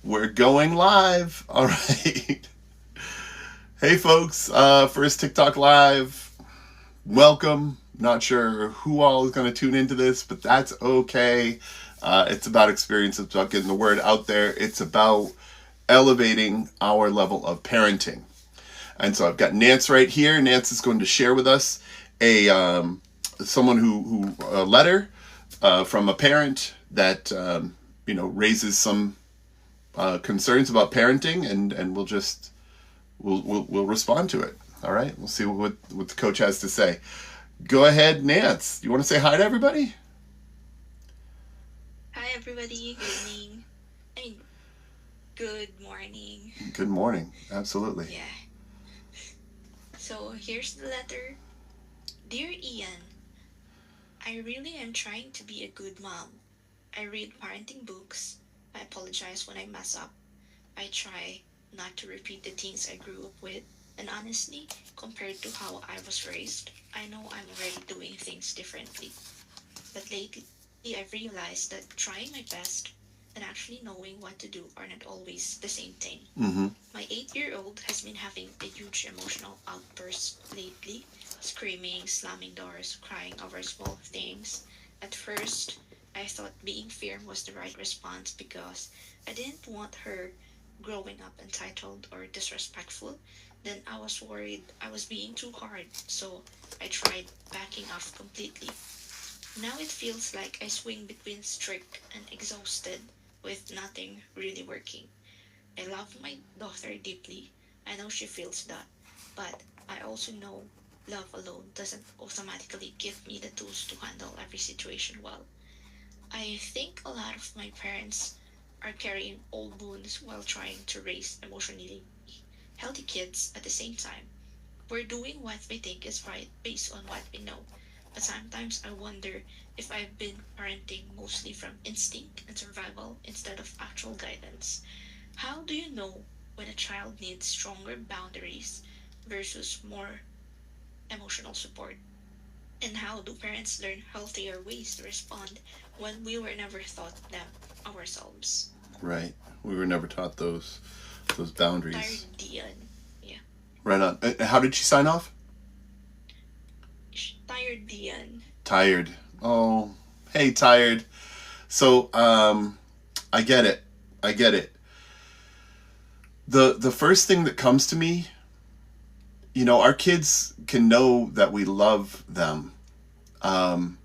We're going live. All right. Hey, folks. First TikTok live. Welcome. Not sure who all is going to tune into this, but that's okay. It's about experience. It's about getting the word out there. It's about elevating our level of parenting. And so I've got Nance right here. Nance is going to share with us a letter from a parent that raises some concerns about parenting, and we'll respond to it. All right, we'll see what the coach has to say. Go ahead, Nance. You want to say hi to everybody? Hi, everybody. Good evening. Good morning. Good morning. Absolutely. Yeah. So here's the letter. Dear Ian, I really am trying to be a good mom. I read parenting books. I apologize when I mess up. I try not to repeat the things I grew up with. And honestly, compared to how I was raised, I know I'm already doing things differently. But lately, I've realized that trying my best and actually knowing what to do are not always the same thing. Mm-hmm. My 8-year-old has been having a huge emotional outburst lately, screaming, slamming doors, crying over small things. At first, I thought being firm was the right response because I didn't want her growing up entitled or disrespectful. Then I was worried I was being too hard, so I tried backing off completely. Now it feels like I swing between strict and exhausted with nothing really working. I love my daughter deeply. I know she feels that. But I also know love alone doesn't automatically give me the tools to handle every situation well. I think a lot of my parents are carrying old wounds while trying to raise emotionally healthy kids at the same time. We're doing what we think is right based on what we know. But sometimes I wonder if I've been parenting mostly from instinct and survival instead of actual guidance. How do you know when a child needs stronger boundaries versus more emotional support? And how do parents learn healthier ways to respond when we were never taught them ourselves? Right. We were never taught those boundaries. Tired Dion. Yeah. Right on. How did she sign off? Tired Dion. Tired. Oh, hey, tired. So, I get it. I get it. The first thing that comes to me, our kids can know that we love them. But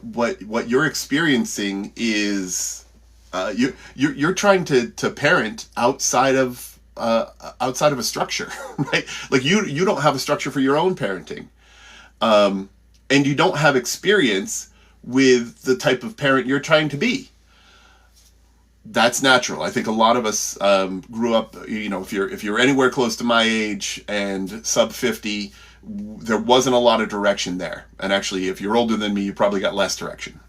what you're experiencing is you're trying to parent outside of a structure, right? Like you don't have a structure for your own parenting, and you don't have experience with the type of parent you're trying to be. That's natural. I think a lot of us grew up. If you're anywhere close to my age and sub 50, there wasn't a lot of direction there. And actually, if you're older than me, you probably got less direction.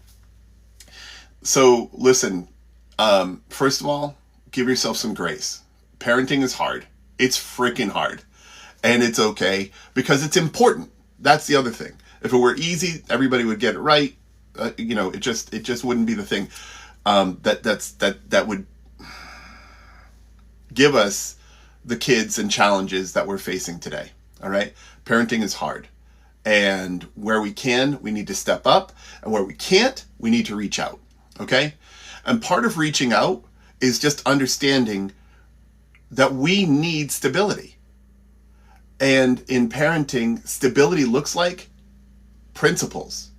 So listen. First of all, give yourself some grace. Parenting is hard. It's freaking hard, and it's okay because it's important. That's the other thing. If it were easy, everybody would get it right. It just wouldn't be the thing. That would give us the kids and challenges that we're facing today. All right, parenting is hard, and where we can, we need to step up, and where we can't, we need to reach out. Okay, and part of reaching out is just understanding that we need stability. And in parenting, stability looks like principles,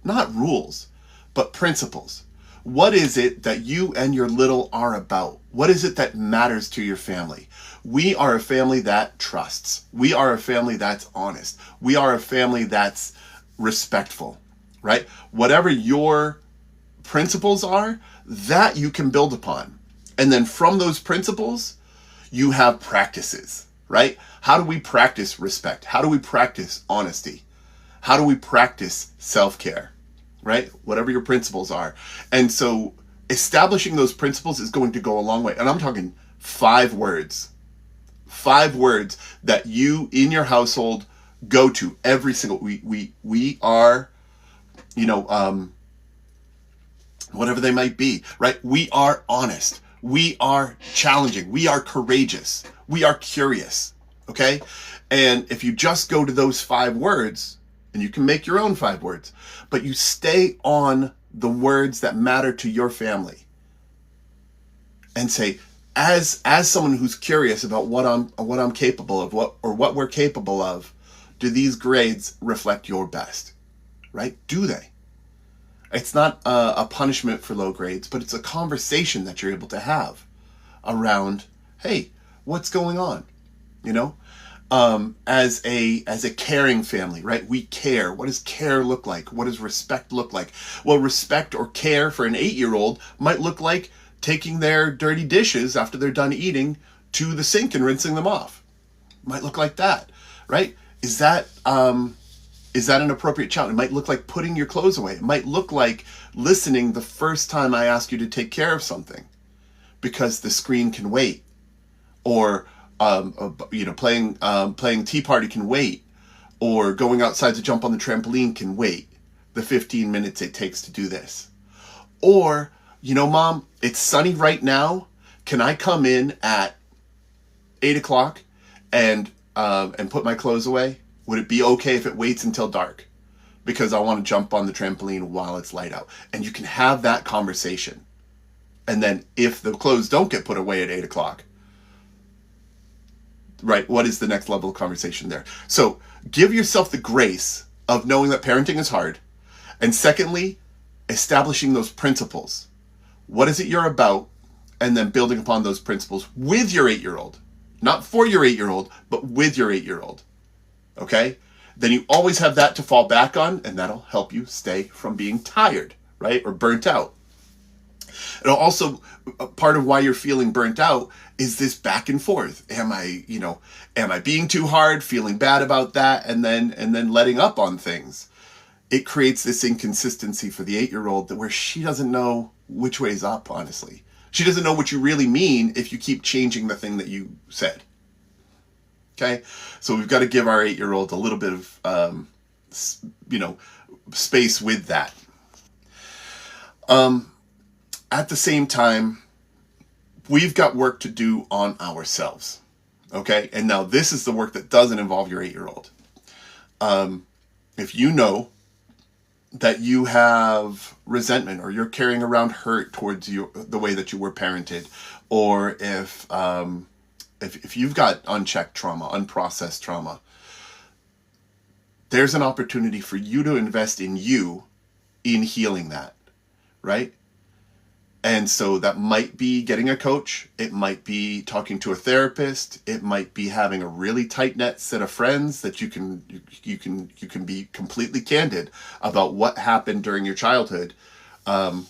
not rules, but principles. What is it that you and your little are about? What is it that matters to your family? We are a family that trusts. We are a family that's honest. We are a family that's respectful, right? Whatever your principles are, that you can build upon. And then from those principles, you have practices, right? How do we practice respect? How do we practice honesty? How do we practice self-care, right? Whatever your principles are. And so establishing those principles is going to go a long way. And I'm talking 5 words. 5 words that you in your household go to every single we are, whatever they might be, right? We are honest. We are challenging. We are courageous. We are curious. Okay? And if you just go to those 5 words, and you can make your own 5 words, but you stay on the words that matter to your family and say, as someone who's curious about what I'm capable of, what we're capable of, do these grades reflect your best? Right? Do they? It's not a punishment for low grades, but it's a conversation that you're able to have around, hey, what's going on? You know, as a caring family, right? We care. What does care look like? What does respect look like? Well, respect or care for an 8-year-old might look like taking their dirty dishes after they're done eating to the sink and rinsing them off. Might look like that, right? Is that an appropriate challenge? It might look like putting your clothes away. It might look like listening the first time I ask you to take care of something because the screen can wait, or playing tea party can wait, or going outside to jump on the trampoline can wait the 15 minutes it takes to do this. Or, Mom, it's sunny right now. Can I come in at 8 o'clock and put my clothes away? Would it be okay if it waits until dark? Because I want to jump on the trampoline while it's light out. And you can have that conversation. And then if the clothes don't get put away at 8 o'clock, right, what is the next level of conversation there? So give yourself the grace of knowing that parenting is hard. And secondly, establishing those principles. What is it you're about? And then building upon those principles with your 8-year-old. Not for your 8-year-old, but with your 8-year-old. Okay? Then you always have that to fall back on, and that'll help you stay from being tired, right? Or burnt out. And also, part of why you're feeling burnt out is this back and forth. Am I being too hard, feeling bad about that, and then letting up on things? It creates this inconsistency for the 8-year-old where she doesn't know which way's up, honestly. She doesn't know what you really mean if you keep changing the thing that you said. Okay? So we've got to give our 8-year-old a little bit of, space with that. At the same time, we've got work to do on ourselves. Okay? And now this is the work that doesn't involve your 8-year-old. If you know that you have resentment, or you're carrying around hurt towards the way that you were parented, or if you've got unchecked trauma, unprocessed trauma, there's an opportunity for you to invest in you in healing that, right? And so that might be getting a coach. It might be talking to a therapist. It might be having a really tight-knit set of friends that you can be completely candid about what happened during your childhood, and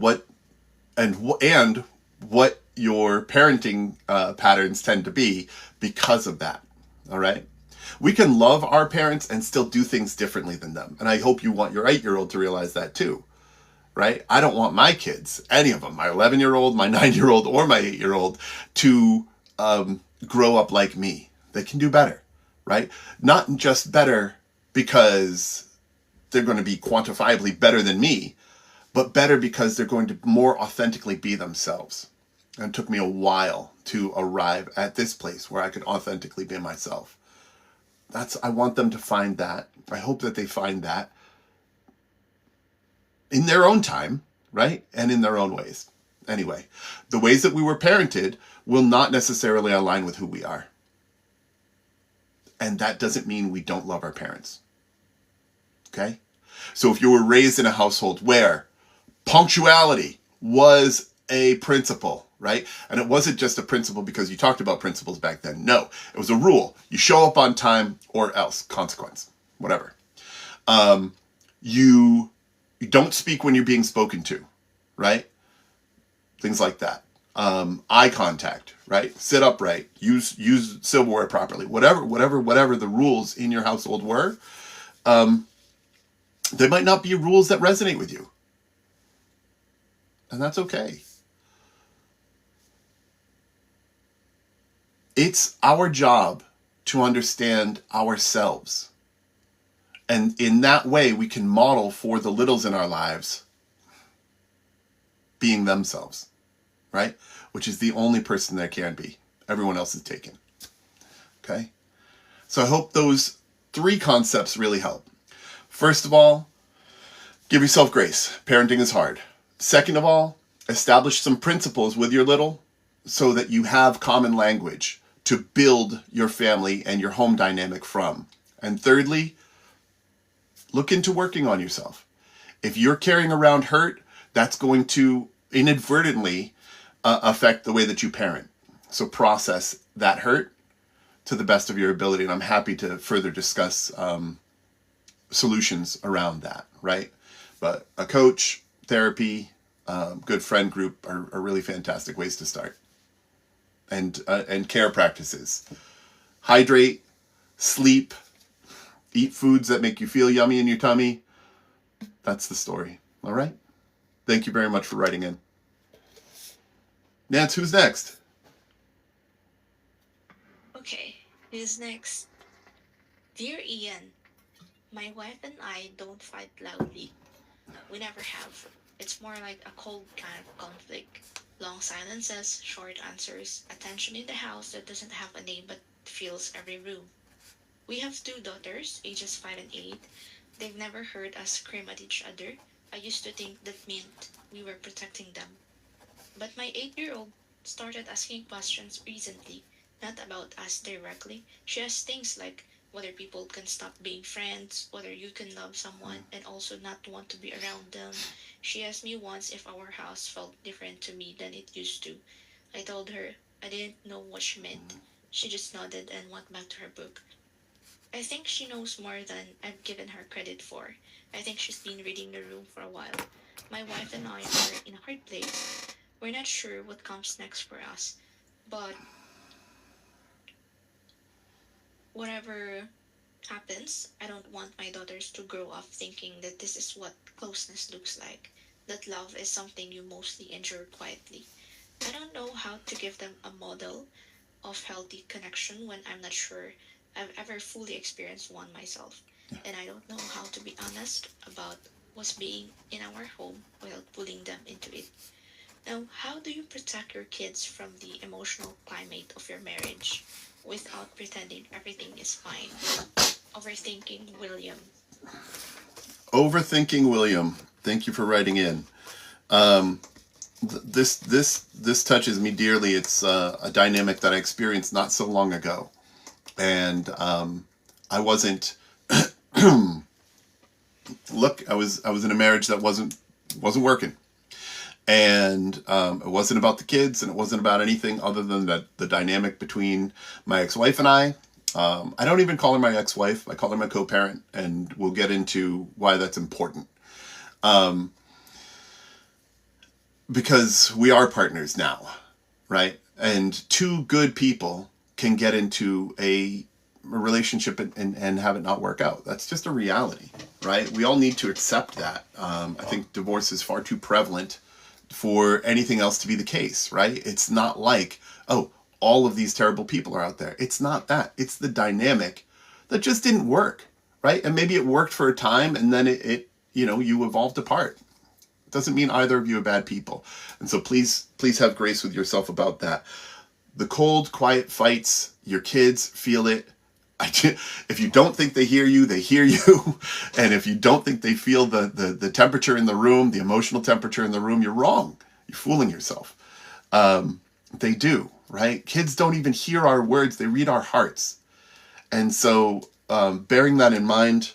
what your parenting patterns tend to be because of that. All right. We can love our parents and still do things differently than them. And I hope you want your 8-year-old to realize that too. Right? I don't want my kids, any of them, my 11-year-old, my 9-year-old, or my 8-year-old, to grow up like me. They can do better, right? Not just better because they're going to be quantifiably better than me, but better because they're going to more authentically be themselves. And it took me a while to arrive at this place where I could authentically be myself. I want them to find that. I hope that they find that in their own time, right? And in their own ways. Anyway, the ways that we were parented will not necessarily align with who we are. And that doesn't mean we don't love our parents. Okay? So if you were raised in a household where punctuality was a principle, right? And it wasn't just a principle because you talked about principles back then. No, it was a rule. You show up on time or else, consequence, whatever. You don't speak when you're being spoken to, right? Things like that. Eye contact, right? Sit upright. Use silverware properly. Whatever the rules in your household were, they might not be rules that resonate with you, and that's okay. It's our job to understand ourselves. And in that way, we can model for the littles in our lives being themselves. right? Which is the only person there can be. Everyone else is taken. Okay? So I hope those 3 concepts really help. First of all, give yourself grace. Parenting is hard. Second of all, establish some principles with your little so that you have common language to build your family and your home dynamic from. And thirdly, look into working on yourself. If you're carrying around hurt, that's going to inadvertently affect the way that you parent. So process that hurt to the best of your ability. And I'm happy to further discuss solutions around that, right? But a coach, therapy, good friend group are really fantastic ways to start. And care practices. Hydrate, sleep, eat foods that make you feel yummy in your tummy. That's the story. All right? Thank you very much for writing in. Nance, who's next? Okay, who's next? Dear Ian, my wife and I don't fight loudly. We never have. It's more like a cold kind of conflict. Long silences, short answers, a tension in the house that doesn't have a name but fills every room. We have 2 daughters, ages 5 and 8. They've never heard us scream at each other. I used to think that meant we were protecting them. But my 8-year-old started asking questions recently, not about us directly. She asked things like whether people can stop being friends, whether you can love someone and also not want to be around them. She asked me once if our house felt different to me than it used to. I told her I didn't know what she meant. She just nodded and went back to her book. I think she knows more than I've given her credit for. I think she's been reading the room for a while. My wife and I are in a hard place. We're not sure what comes next for us, but whatever happens, I don't want my daughters to grow up thinking that this is what closeness looks like, that love is something you mostly endure quietly. I don't know how to give them a model of healthy connection when I'm not sure I've ever fully experienced one myself. And I don't know how to be honest about what's being in our home without pulling them into it. Now, how do you protect your kids from the emotional climate of your marriage without pretending everything is fine? Overthinking William. Overthinking William. Thank you for writing in. This touches me dearly. It's a dynamic that I experienced not so long ago, and I wasn't. Look, I was in a marriage that wasn't working, and it wasn't about the kids, and it wasn't about anything other than the dynamic between my ex-wife and I. I don't even call her my ex-wife. I call her my co-parent, and we'll get into why that's important. Because we are partners now, right? And 2 good people can get into a relationship and have it not work out. That's just a reality, right? We all need to accept that. I think divorce is far too prevalent for anything else to be the case, right? It's not like, oh, all of these terrible people are out there. It's not that. It's the dynamic that just didn't work, right? And maybe it worked for a time and then it you evolved apart. It doesn't mean either of you are bad people. And so please have grace with yourself about that. The cold, quiet fights, your kids feel it. If you don't think they hear you, they hear you. And if you don't think they feel the temperature in the room, the emotional temperature in the room, you're wrong. You're fooling yourself. They do, right? Kids don't even hear our words. They read our hearts. And so bearing that in mind,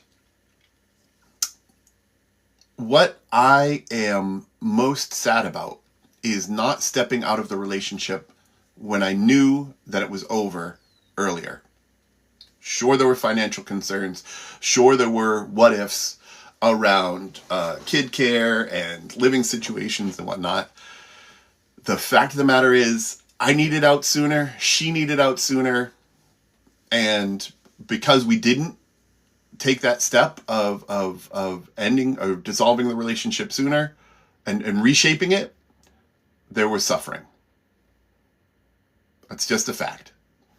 what I am most sad about is not stepping out of the relationship when I knew that it was over earlier. Sure, there were financial concerns. Sure, there were what ifs around kid care and living situations and whatnot. The fact of the matter is, I needed out sooner. She needed out sooner. And because we didn't take that step of ending or dissolving the relationship sooner and reshaping it, there was suffering. That's just a fact.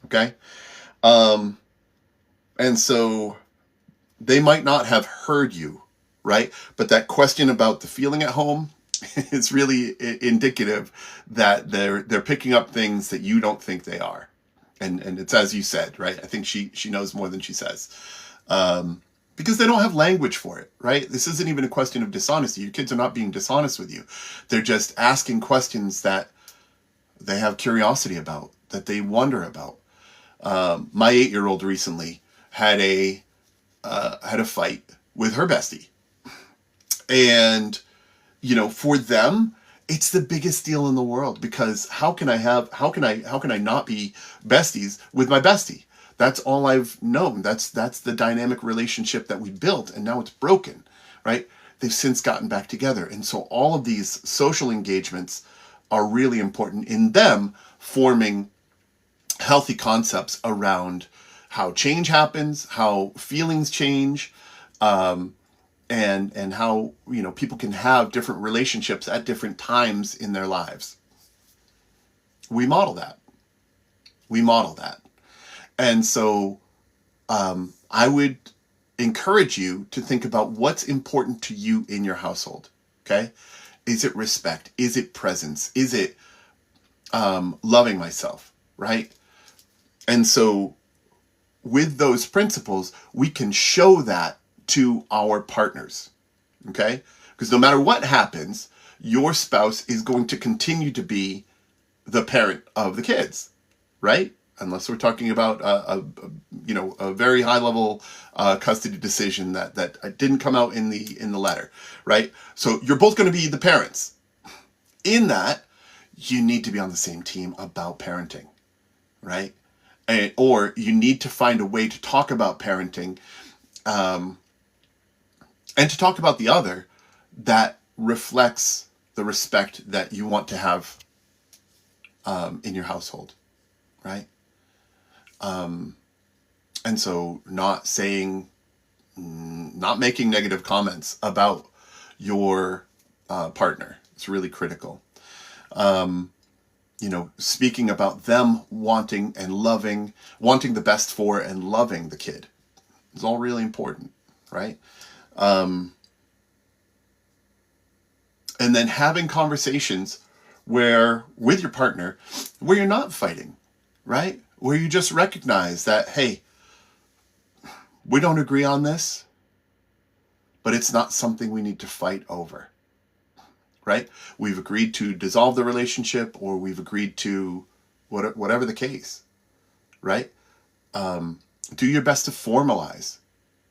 Okay? And so they might not have heard you, right? But that question about the feeling at home, it's really indicative that they're picking up things that you don't think they are. And it's as you said, right? I think she knows more than she says. Because they don't have language for it, right? This isn't even a question of dishonesty. Your kids are not being dishonest with you. They're just asking questions that they have curiosity about, that they wonder about. My 8-year-old recently had a fight with her bestie, and for them, it's the biggest deal in the world, because how can I not be besties with my bestie? That's all I've known. That's the dynamic relationship that we built, and now it's broken, right? They've since gotten back together. And so all of these social engagements are really important in them forming healthy concepts around how change happens, how feelings change, and how people can have different relationships at different times in their lives. We model that. And so I would encourage you to think about what's important to you in your household. Okay? Is it respect? Is it presence? Is it loving myself? Right? And so with those principles, we can show that to our partners. Okay? Because no matter what happens, your spouse is going to continue to be the parent of the kids, right? Unless we're talking about a very high level custody decision that didn't come out in the letter, right? So you're both going to be the parents. In that, you need to be on the same team about parenting, right? Or you need to find a way to talk about parenting, and to talk about the other that reflects the respect that you want to have in your household, right? And so not making negative comments about your partner. It's really critical. Speaking about them wanting the best for and loving the kid is all really important, right? And then having conversations with your partner where you're not fighting, right? Where you just recognize that, hey, we don't agree on this, but it's not something we need to fight over, right? We've agreed to dissolve the relationship, or we've agreed to whatever the case, right? Do your best to formalize.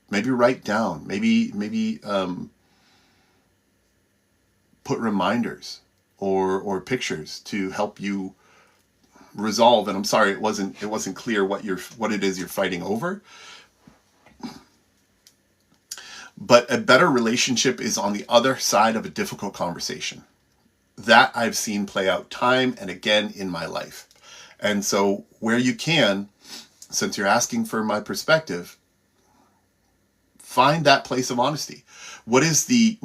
Maybe write down. Maybe put reminders or pictures to help you resolve. And I'm sorry, it wasn't clear what it is you're fighting over. But a better relationship is on the other side of a difficult conversation. That I've seen play out time and again in my life. And so where you can, since you're asking for my perspective, find that place of honesty. What is the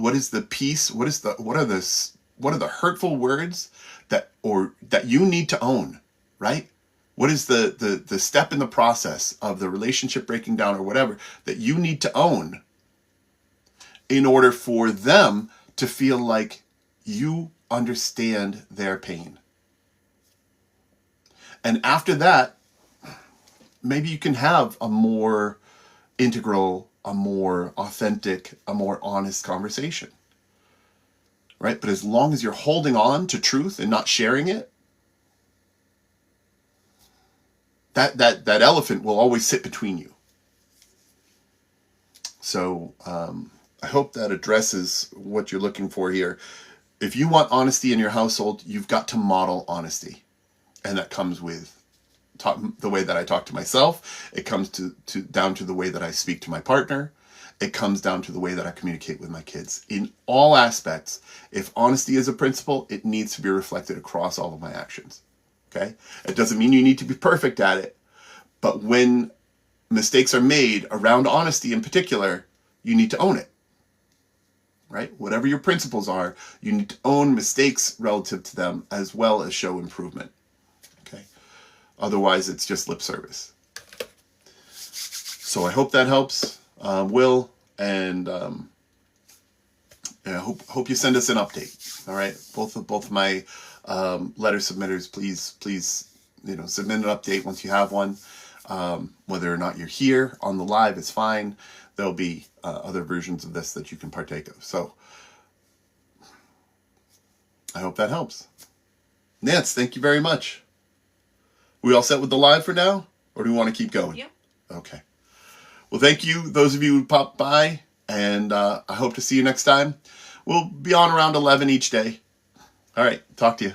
piece? What are the hurtful words that you need to own, right? What is the step in the process of the relationship breaking down or whatever that you need to own in order for them to feel like you understand their pain? And after that, maybe you can have a more integral, a more authentic, a more honest conversation, right? But as long as you're holding on to truth and not sharing it, that elephant will always sit between you. So I hope that addresses what you're looking for here. If you want honesty in your household, you've got to model honesty. And that comes with the way that I talk to myself. It comes down to the way that I speak to my partner. It comes down to the way that I communicate with my kids. In all aspects, if honesty is a principle, it needs to be reflected across all of my actions. Okay? It doesn't mean you need to be perfect at it. But when mistakes are made around honesty in particular, you need to own it. Right? Whatever your principles are, you need to own mistakes relative to them as well as show improvement. Okay? Otherwise, it's just lip service. So I hope that helps, Will. And And I hope you send us an update. All right, both of my letter submitters, please submit an update once you have one. Whether or not you're here on the live is fine. There'll be other versions of this that you can partake of. So I hope that helps. Nance, thank you very much. We all set with the live for now, or do we want to keep going? Yep. Okay. Well, thank you, those of you who popped by, and I hope to see you next time. We'll be on around 11 each day. All right, talk to you.